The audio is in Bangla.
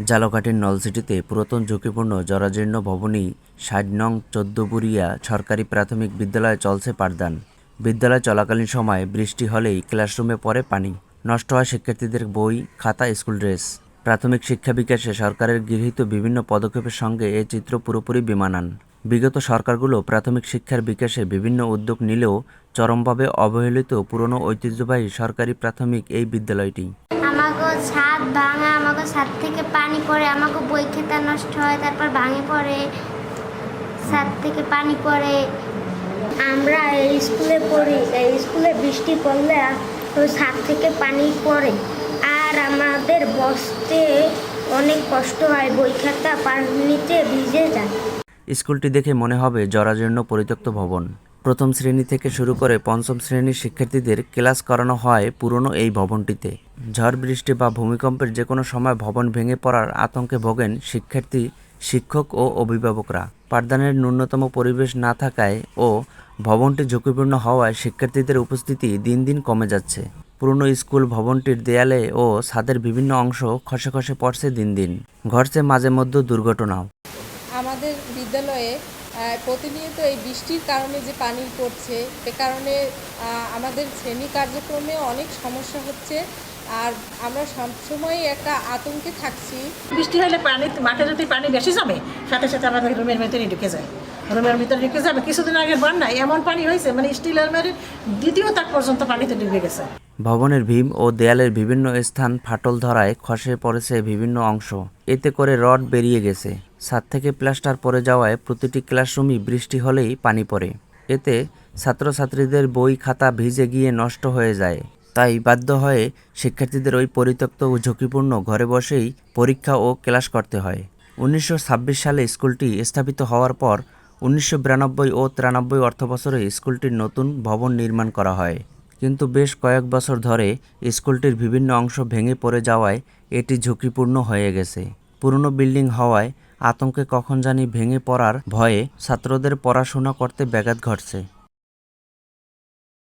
ঝালকাঠির নলছিটিতে পুরাতন ঝুঁকিপূর্ণ জরাজীর্ণ ভবনী ৬০ নং ১৪বুড়িয়া সরকারি প্রাথমিক বিদ্যালয়ে চলছে পাঠদান। বিদ্যালয় চলাকালীন সময়ে বৃষ্টি হলেই ক্লাসরুমে পড়ে পানি, নষ্ট হয় শিক্ষার্থীদের বই, খাতা, স্কুল ড্রেস। প্রাথমিক শিক্ষা বিকাশে সরকারের গৃহীত বিভিন্ন পদক্ষেপের সঙ্গে এ চিত্র পুরোপুরি বেমানান। বিগত সরকারগুলো প্রাথমিক শিক্ষার বিকাশে বিভিন্ন উদ্যোগ নিলেও চরমভাবে অবহেলিত পুরনো ঐতিহ্যবাহী সরকারি প্রাথমিক এই বিদ্যালয়টি। আমাকে ছাদ ভাঙা, আমাকে ছাদ থেকে পানি পড়ে, আমাকে বই খাতা নষ্ট হয়, তারপর ভাঙে পড়ে, ছাদ থেকে পানি পড়ে। আমরা এই স্কুলে পড়ি, এই স্কুলে বৃষ্টি পড়লে তো ছাদ থেকে পানি পড়ে, আর আমাদের বসতে অনেক কষ্ট হয়, বই খাতা পানিতে ভিজে যায়। স্কুলটি দেখে মনে হবে জরাজীর্ণ পরিত্যক্ত ভবন। প্রথম শ্রেণী থেকে শুরু করে পঞ্চম শ্রেণীর শিক্ষার্থীদের ক্লাস করানো হয় পুরনো এই ভবনটিতে। ঝড় বৃষ্টি বা ভূমিকম্পের যে কোনো সময় ভবন ভেঙে পড়ার আতঙ্কে ভোগেন শিক্ষার্থী, শিক্ষক ও অভিভাবকরা। পাঠদানের ন্যূনতম পরিবেশ না থাকায় ও ভবনটি ঝুঁকিপূর্ণ হওয়ায় শিক্ষার্থীদের উপস্থিতি দিন দিন কমে যাচ্ছে। পুরনো স্কুল ভবনটির দেয়ালে ও ছাদের বিভিন্ন অংশ খসে খসে পড়ছে দিন দিন। ঘটছে মাঝে মধ্যে দুর্ঘটনাও। আমাদের বিদ্যালয়ে প্রতিনিয়ত এই বৃষ্টির কারণে যে পানি পড়ছে, এ কারণে আমাদের শ্রেণী কার্যক্রমে অনেক সমস্যা হচ্ছে, আর আমরা সবসময় একটা আতঙ্কে থাকছি। বৃষ্টি হলে পানি মাঠে যদি পানি বেশি জমে, সাথে সাথে আমাদের রুমের ভিতরে ঢুকে যায়, রুমের ভিতরে ঢুকে যাবে। কিছুদিন আগে বন্যায় এমন পানি হয়েছে, মানে স্টিল আলমারির দ্বিতীয় তাক পর্যন্ত পানিতে ডুবে গেছে। ভবনের ভীম ও দেয়ালের বিভিন্ন স্থান ফাটল ধরায় খসে পড়েছে বিভিন্ন অংশ, এতে করে রড বেরিয়ে গেছে। ছাদ থেকে প্লাস্টার পড়ে যাওয়ায় প্রতিটি ক্লাসরুমই বৃষ্টি হলেই পানি পড়ে। এতে ছাত্রছাত্রীদের বই খাতা ভিজে গিয়ে নষ্ট হয়ে যায়। তাই বাধ্য হয়ে শিক্ষার্থীদের ওই পরিত্যক্ত ও ঝুঁকিপূর্ণ ঘরে বসেই পরীক্ষা ও ক্লাস করতে হয়। ১৯২৬ সালে স্কুলটি স্থাপিত হওয়ার পর ১৯৯২ ও ৯৩ অর্থবছরে স্কুলটির নতুন ভবন নির্মাণ করা হয়। কিন্তু বেশ কয়েক বছর ধরে স্কুলটির বিভিন্ন অংশ ভেঙে পড়ে যাওয়ায় এটি ঝুঁকিপূর্ণ হয়ে গেছে। পুরনো বিল্ডিং হওয়ায় আতঙ্কে কখন জানি ভেঙে পড়ার ভয়ে ছাত্রদের পড়াশোনা করতে ব্যাঘাত ঘটছে।